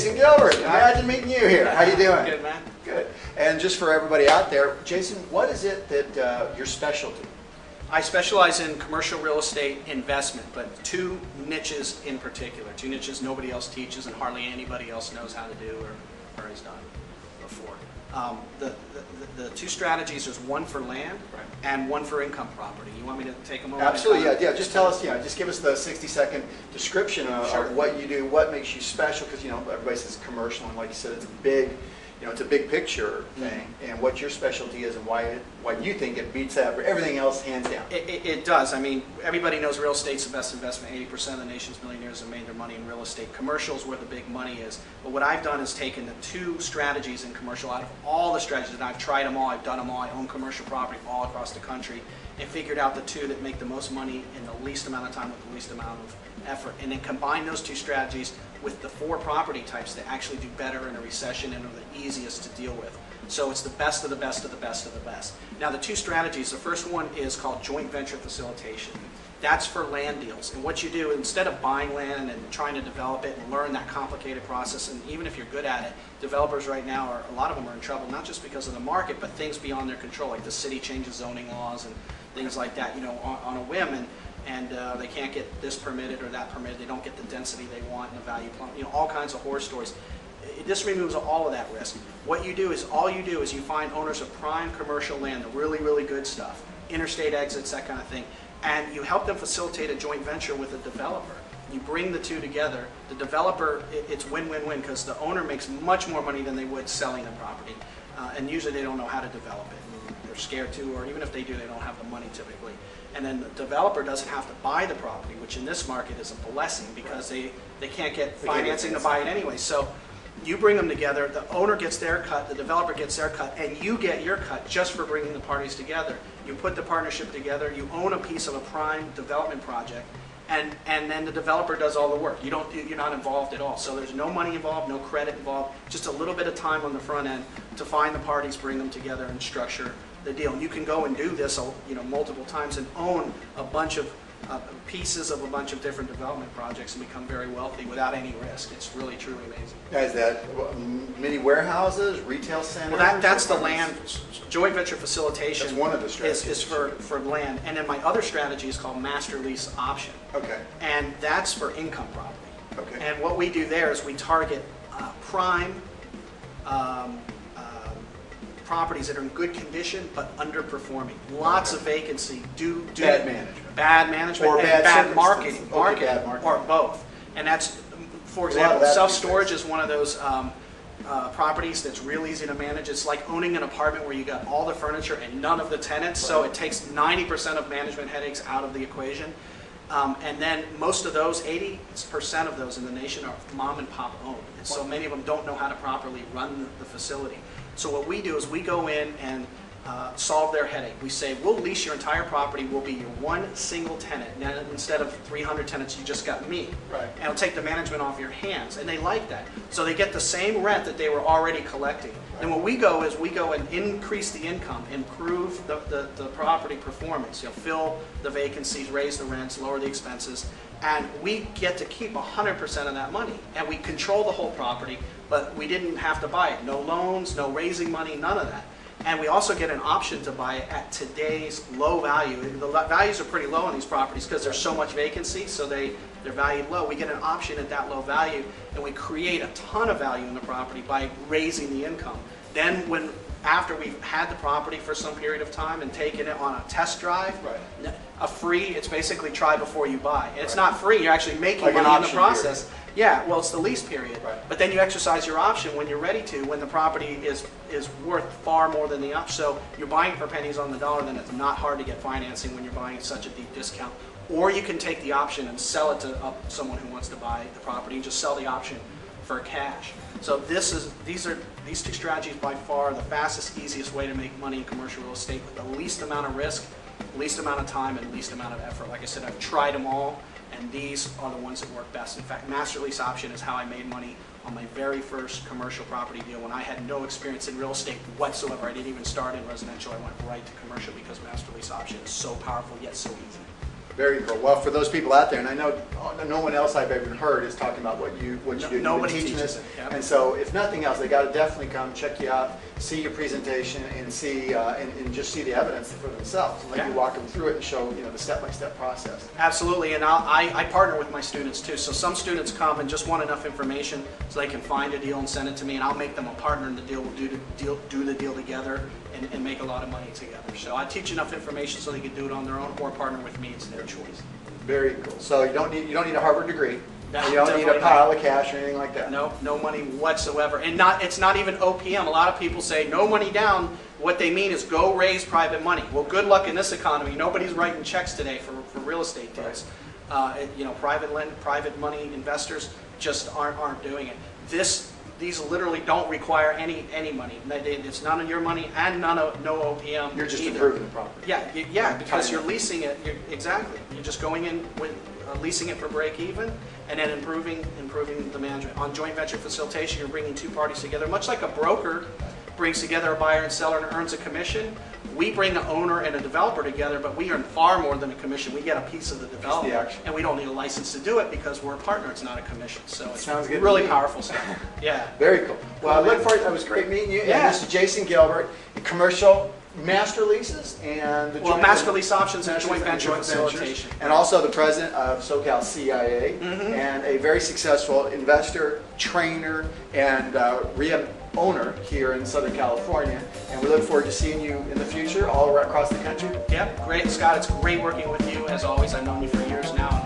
Jason Gilbert. Imagine meeting you here. How you doing? Good, man. Good. And just for everybody out there, Jason, what is it that your specialty? I specialize in commercial real estate investment, but two niches in particular. Two niches nobody else teaches and hardly anybody else knows how to do or has done before. The two strategies, there's one for land and one for income property. You want me to take them over? Absolutely, yeah. Just tell us, just give us the 60-second description of what you do, what makes you special, because everybody says commercial, and like you said, it's a big, it's a big picture thing, and what your specialty is and why you think it beats out everything else hands down. It does. I mean, everybody knows real estate's the best investment. 80% of the nation's millionaires have made their money in real estate. Commercial is where the big money is. But what I've done is taken the two strategies in commercial out of all the strategies, and I've tried them all, I've done them all, I own commercial property all across the country, and figured out the two that make the most money in the least amount of time with the least amount of effort, and then combine those two strategies with the four property types that actually do better in a recession and are the easiest to deal with. So it's the best of the best of the best of the best. Now the two strategies, the first one is called joint venture facilitation. That's for land deals. And what you do, instead of buying land and trying to develop it and learn that complicated process, and even if you're good at it, developers right now, a lot of them are in trouble, not just because of the market, but things beyond their control, like the city changes zoning laws and things like that, on a whim, and they can't get this permitted or that permitted, they don't get the density they want and the value plumb, all kinds of horror stories. This removes all of that risk. What you do is, you find owners of prime commercial land, the really, really good stuff, interstate exits, that kind of thing, and you help them facilitate a joint venture with a developer. You bring the two together. The developer, it's win-win-win, because the owner makes much more money than they would selling the property, and usually they don't know how to develop it. They're scared to, or even if they do, they don't have the money typically. And then the developer doesn't have to buy the property, which in this market is a blessing, because they can't get financing to buy it anyway. So you bring them together, the owner gets their cut, the developer gets their cut, and you get your cut just for bringing the parties together. You put the partnership together, you own a piece of a prime development project, and then the developer does all the work. You're not involved at all. So there's no money involved, no credit involved, just a little bit of time on the front end to find the parties, bring them together, and structure the deal. You can go and do this multiple times and own a bunch of pieces of a bunch of different development projects and become very wealthy without any risk. It's really, truly amazing. Is that mini warehouses, retail centers? Well, that's the land. Joint venture facilitation. That's one of the strategies. Is for land. And then my other strategy is called master lease option. Okay. And that's for income property. Okay. And what we do there is we target prime properties that are in good condition but underperforming. Lots of vacancy. Bad management. Bad management or and bad marketing. Bad marketing. Or both. And that's, for example, self-storage is one of those properties that's real easy to manage. It's like owning an apartment where you got all the furniture and none of the tenants, so it takes 90% of management headaches out of the equation. And then most of those, 80% of those in the nation, are mom and pop owned. And so many of them don't know how to properly run the facility. So what we do is we go in and solve their headache. We say, we'll lease your entire property, we'll be your one single tenant. Now, instead of 300 tenants, you just got me. Right. And it'll take the management off your hands. And they like that. So they get the same rent that they were already collecting. Right. And what we go is we go and increase the income, improve the property performance. Fill the vacancies, raise the rents, lower the expenses. And we get to keep 100% of that money. And we control the whole property, but we didn't have to buy it. No loans, no raising money, none of that. And we also get an option to buy it at today's low value. The values are pretty low on these properties because there's so much vacancy, so they're valued low. We get an option at that low value, and we create a ton of value in the property by raising the income. Then after we've had the property for some period of time and taken it on a test drive, it's basically try before you buy. And it's not free, you're actually making money in the process. Period. Yeah, well, it's the lease period. Right. But then you exercise your option when you're ready to, when the property is worth far more than the option. So you're buying for pennies on the dollar, then it's not hard to get financing when you're buying at such a deep discount. Or you can take the option and sell it to someone who wants to buy the property and just sell the option for cash. So these two strategies by far the fastest, easiest way to make money in commercial real estate with the least amount of risk, least amount of time, and least amount of effort. Like I said, I've tried them all, and these are the ones that work best. In fact, master lease option is how I made money on my very first commercial property deal when I had no experience in real estate whatsoever. I didn't even start in residential. I went right to commercial because master lease option is so powerful yet so easy. Very cool. Well, for those people out there, and I know no one else I've ever heard is talking about what you do. Nobody You've been teaches this. it. Yep. And so, if nothing else, they got to definitely come check you out, see your presentation, and see and just see the evidence for themselves. And let you walk them through it and show the step-by-step process. Absolutely, and I partner with my students too. So some students come and just want enough information so they can find a deal and send it to me, and I'll make them a partner in the deal. We'll do the deal together and make a lot of money together. So I teach enough information so they can do it on their own or partner with me. It's their choice. Very cool. So you don't need a Harvard degree. No, you don't need a pile of cash or anything like that. No money whatsoever, and it's not even OPM. A lot of people say no money down. What they mean is go raise private money. Well, good luck in this economy. Nobody's writing checks today for real estate deals. Private money investors just aren't doing it. These literally don't require any money. It's none of your money and no OPM. You're just either. improving the property. Yeah, because you're leasing it. Exactly. You're just going in with leasing it for break even, and then improving the management. On joint venture facilitation, you're bringing two parties together, much like a broker brings together a buyer and seller and earns a commission. We bring the owner and a developer together, but we earn far more than a commission. We get a piece of the development, and we don't need a license to do it because we're a partner. It's not a commission, so it's really powerful stuff. Yeah. Very cool. Well, I look forward. It was great meeting you. Yeah. And Mr. Jason Gilbert, commercial master leases and the master lease options and joint venture facilitation, and also the president of SoCal CIA, and a very successful investor, trainer, and rehab owner here in Southern California. And we look forward to seeing you in the future all across the country. Yep, great, Scott. It's great working with you as always. I've known you for years now.